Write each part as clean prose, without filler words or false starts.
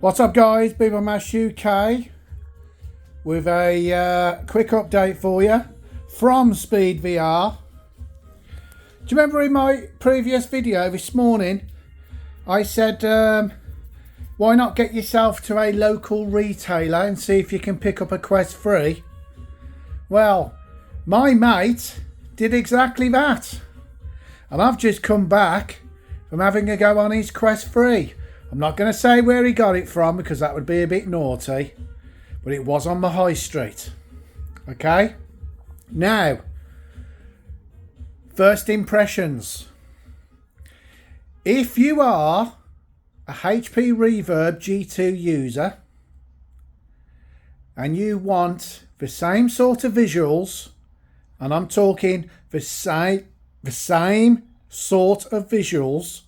What's up guys, Mash UK with a quick update for you from Speed VR. Do you remember in my previous video this morning I said why not get yourself to a local retailer and see if you can pick up a Quest 3? Well, my mate did exactly that, and I've just come back from having a go on his Quest 3. I'm not going to say where he got it from because that would be a bit naughty, but it was on the high street. Okay? Now, first impressions. If you are a HP Reverb G2 user and you want the same sort of visuals, and I'm talking the same sort of visuals,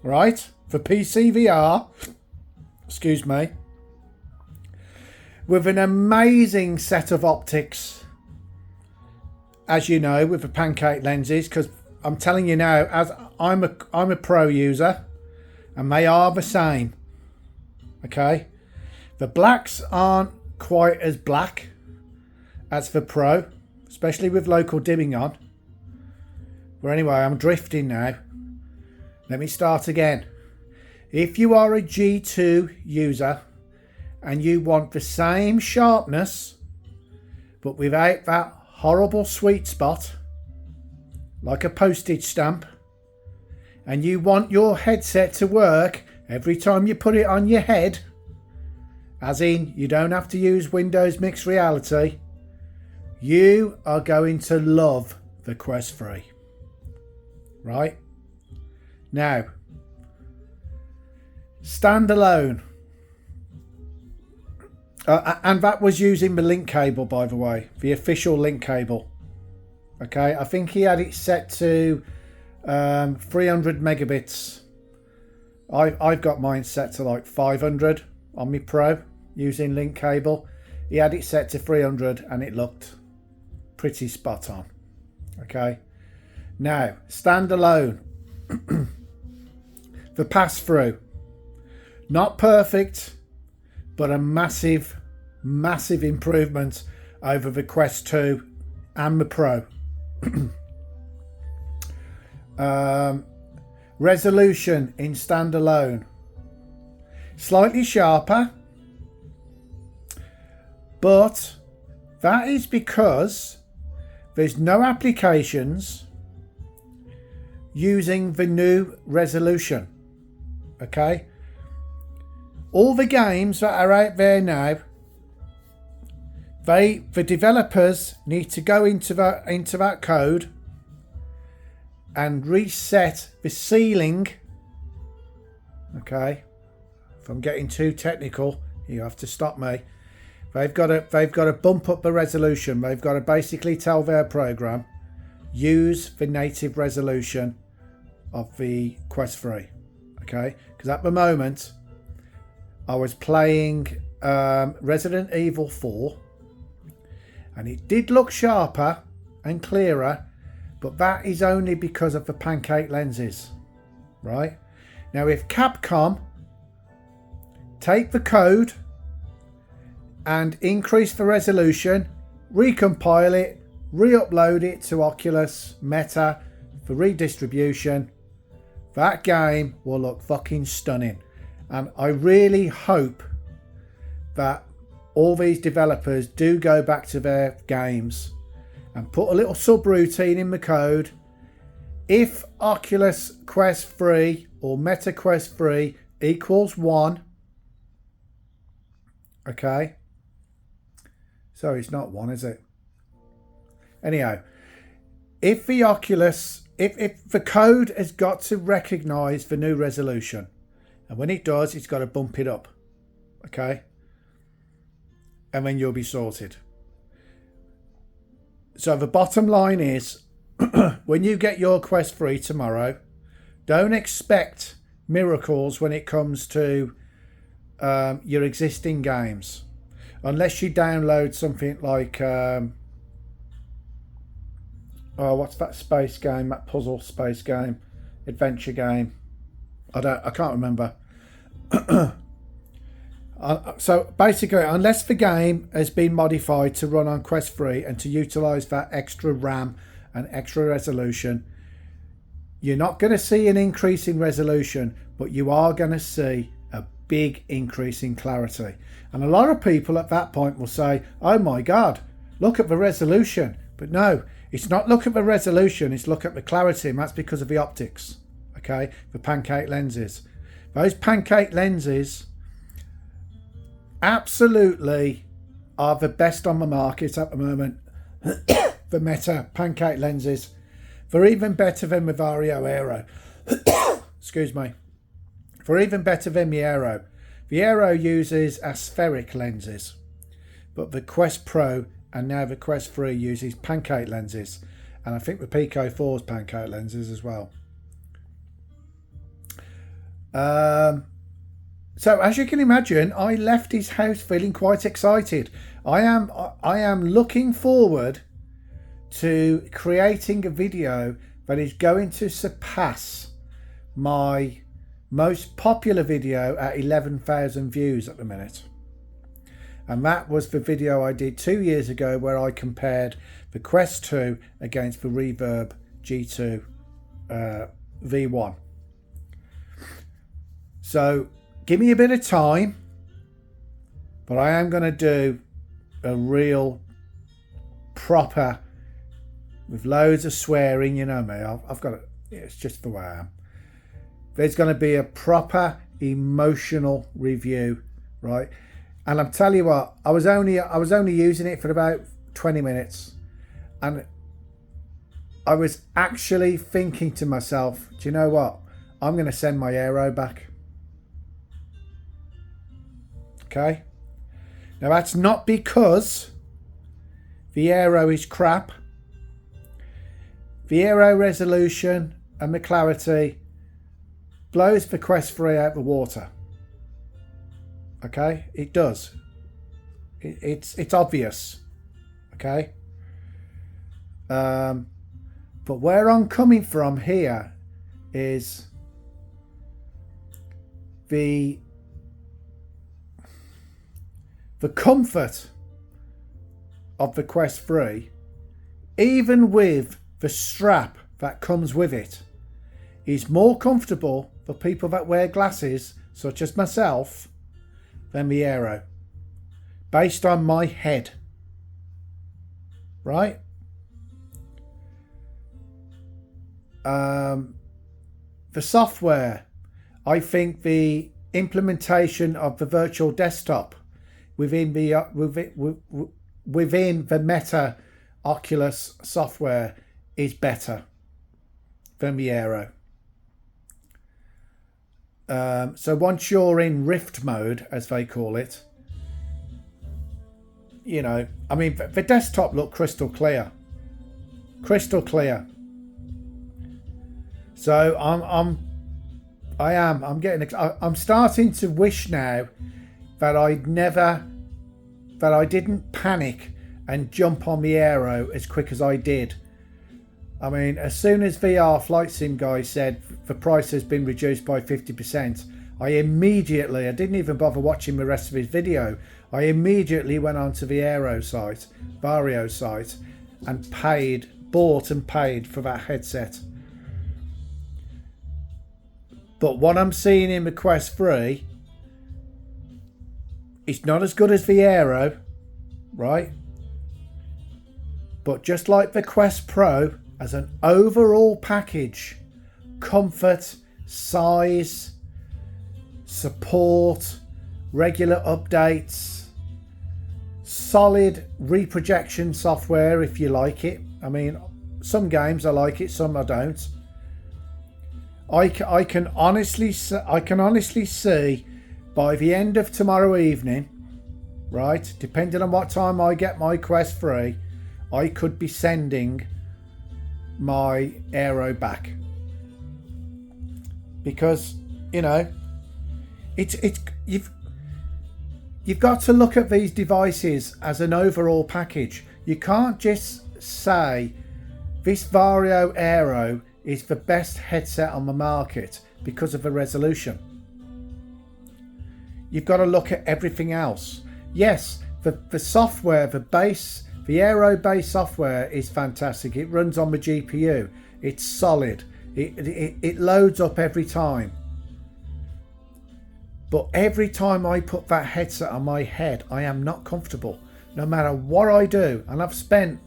right? For PC VR, excuse me, with an amazing set of optics, as you know, with the pancake lenses, because I'm telling you now, as I'm a pro user, and they are the same. Okay, the blacks aren't quite as black as the pro, especially with local dimming on. But anyway, I'm drifting now. Let me start again. If you are a G2 user and you want the same sharpness but without that horrible sweet spot like a postage stamp, and you want your headset to work every time you put it on your head, as in you don't have to use Windows Mixed Reality, you are going to love the Quest 3. Right? Now, standalone, and that was using the link cable, by the way, the official link cable. Okay, I think he had it set to 300 megabits. I've got mine set to like 500 on my Pro using link cable. He had it set to 300 and it looked pretty spot on. Okay, now standalone. The pass through, not perfect, but a massive improvement over the Quest 2 and the Pro. Resolution in standalone, slightly sharper, but that is because there's no applications using the new resolution. Okay, all the games that are out there now, the developers need to go into that code and reset the ceiling. Okay, if I'm getting too technical, you have to stop me. They've got to bump up the resolution. They've got to basically tell their program, use the native resolution of the Quest 3. Okay, because at the moment I was playing Resident Evil 4 and it did look sharper and clearer, but that is only because of the pancake lenses. Right, now if Capcom take the code and increase the resolution, recompile it, re-upload it to Oculus Meta for redistribution, that game will look fucking stunning. And I really hope that all these developers do go back to their games and put a little subroutine in the code. If Oculus Quest 3 or Meta Quest 3 equals 1, okay, sorry, it's not 1, is it? Anyhow, if the Oculus, if the code has got to recognize the new resolution, and when it does, it's got to bump it up. Okay, and then you'll be sorted. So the bottom line is, when you get your Quest 3 tomorrow, don't expect miracles when it comes to your existing games, unless you download something like what's that space game, that puzzle space game, adventure game? I can't remember. So basically, unless the game has been modified to run on Quest 3 and to utilize that extra RAM and extra resolution, you're not going to see an increase in resolution, but you are going to see a big increase in clarity. And a lot of people at that point will say, oh my God, look at the resolution. But no, it's not look at the resolution, it's look at the clarity, and that's because of the optics, okay, the pancake lenses. Those pancake lenses absolutely are the best on the market at the moment. The Meta pancake lenses, they're even better than the Vario Aero. Excuse me. They're even better than the Aero. The Aero uses aspheric lenses, but the Quest Pro and now the Quest 3 uses pancake lenses, and I think the Pico 4's pancake lenses as well. So as you can imagine, I left his house feeling quite excited. I am looking forward to creating a video that is going to surpass my most popular video at 11,000 views at the minute. And that was the video I did 2 years ago where I compared the Quest 2 against the Reverb G2 V1. So give me a bit of time, but I am going to do a real proper, with loads of swearing, you know me, I've got it, it's just the way I am. There's going to be a proper emotional review, right? And I'm telling you what, I was only using it for about 20 minutes, and I was actually thinking to myself, do you know what? I'm going to send my Aero back. Okay. Now that's not because the Aero is crap. The Aero resolution and the clarity blows the Quest 3 out the water. Okay, it does. It's obvious. Okay. But where I'm coming from here is the comfort of the Quest 3, even with the strap that comes with it, is more comfortable for people that wear glasses, such as myself, than the Aero, based on my head. Right? The software, I think the implementation of the virtual desktop within the Meta Oculus software is better than the Aero. So once you're in Rift mode, as they call it, you know, I mean, the desktop looked crystal clear. So I'm starting to wish now that I didn't panic and jump on the Aero as quick as I did. I mean, as soon as VR Flight Sim guy said the price has been reduced by 50%, I didn't even bother watching the rest of his video. I immediately went onto the Aero site, Vario site, and bought and paid for that headset. But what I'm seeing in the Quest 3, it's not as good as the Aero, right? But just like the Quest Pro, as an overall package, comfort, size, support, regular updates, solid reprojection software if you like it. I mean, some games I like it, some I don't. I can honestly see by the end of tomorrow evening, right, depending on what time I get my Quest 3, I could be sending my Aero back, because you know you've got to look at these devices as an overall package. You can't just say this Vario Aero is the best headset on the market because of the resolution. you've got to look at everything else. Yes, the software, the Aero base software is fantastic. It runs on the GPU. It's solid. It loads up every time. But every time I put that headset on my head, I am not comfortable, no matter what I do. And I've spent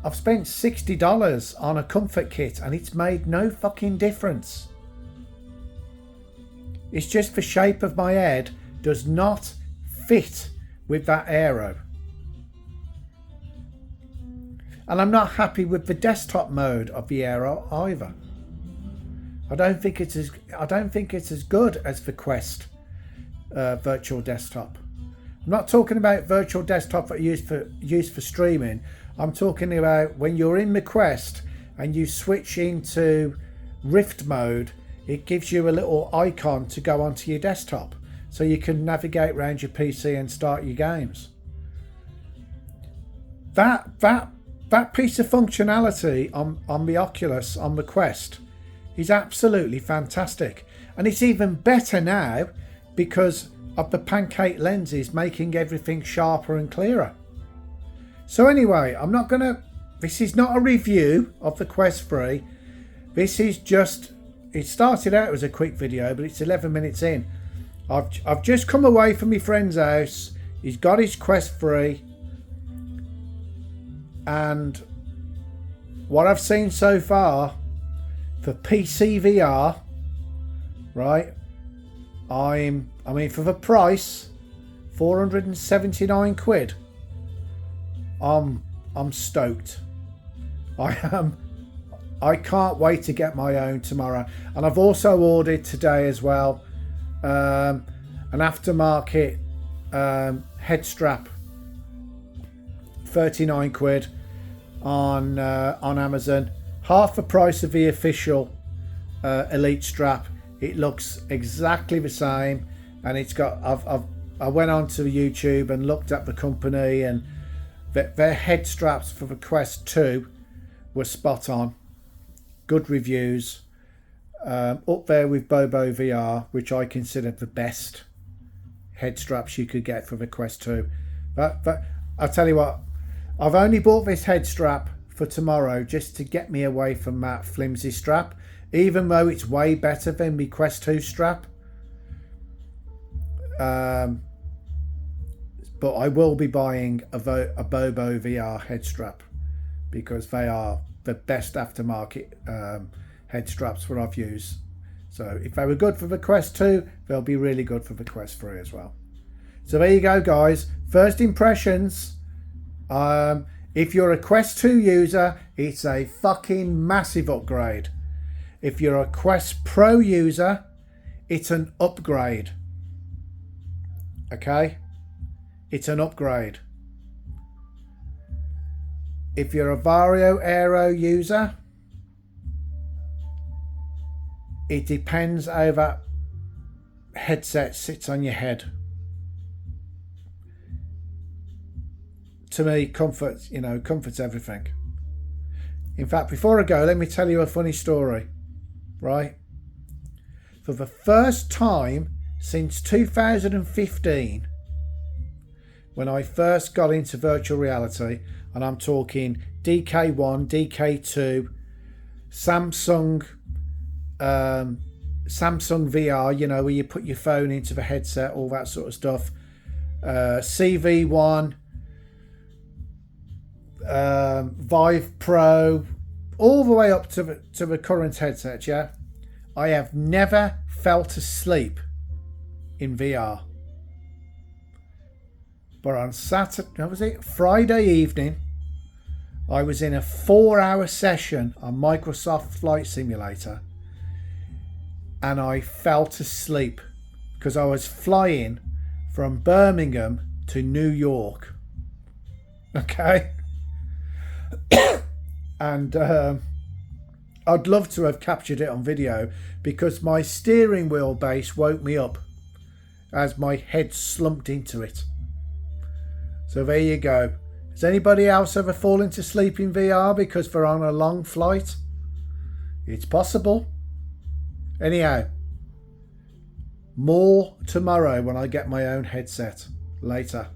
$60 on a comfort kit, and it's made no fucking difference. It's just the shape of my head does not fit with that Aero. And I'm not happy with the desktop mode of the Aero either. I don't think it's as good as the Quest virtual desktop. I'm not talking about virtual desktop that used for streaming. I'm talking about when you're in the Quest and you switch into Rift mode, it gives you a little icon to go onto your desktop so you can navigate around your PC and start your games. That piece of functionality on the Oculus, on the Quest, is absolutely fantastic. And it's even better now because of the pancake lenses making everything sharper and clearer. So anyway, this is not a review of the Quest 3. This is just, it started out as a quick video, but it's 11 minutes in. I've just come away from my friend's house. He's got his Quest 3. And what I've seen so far for PC VR, right? I mean, for the price, 479 quid. I'm stoked. I am. I can't wait to get my own tomorrow. And I've also ordered today as well an aftermarket head strap, 39 quid on Amazon, half the price of the official Elite strap. It looks exactly the same, and it's got. I went onto YouTube and looked at the company, and their head straps for the Quest 2 were spot on. Good reviews, up there with Bobo VR, which I consider the best head straps you could get for the Quest 2. But I'll tell you what, I've only bought this head strap for tomorrow just to get me away from that flimsy strap, even though it's way better than the Quest 2 strap. But I will be buying a Bobo VR head strap because they are the best aftermarket head straps that I've used. So if they were good for the Quest 2, they'll be really good for the Quest 3 as well. So there you go, guys. First impressions. If you're a Quest 2 user, it's a fucking massive upgrade. If you're a Quest Pro user, it's an upgrade. Okay? It's an upgrade. If you're a Vario Aero user, it depends how that headset sits on your head. To me, comfort's everything. In fact, before I go, let me tell you a funny story, right? For the first time since 2015, when I first got into virtual reality, and I'm talking DK1, DK2, Samsung VR, where you put your phone into the headset, all that sort of stuff, CV1, Vive Pro, all the way up to the current headset. Yeah, I have never felt asleep in VR. But on Friday evening, I was in a 4-hour session on Microsoft Flight Simulator, and I fell asleep because I was flying from Birmingham to New York. Okay. And I'd love to have captured it on video because my steering wheel base woke me up as my head slumped into it. So there you go. Has anybody else ever fallen to sleep in VR because they're on a long flight? It's possible. Anyhow, More tomorrow when I get my own headset. Later.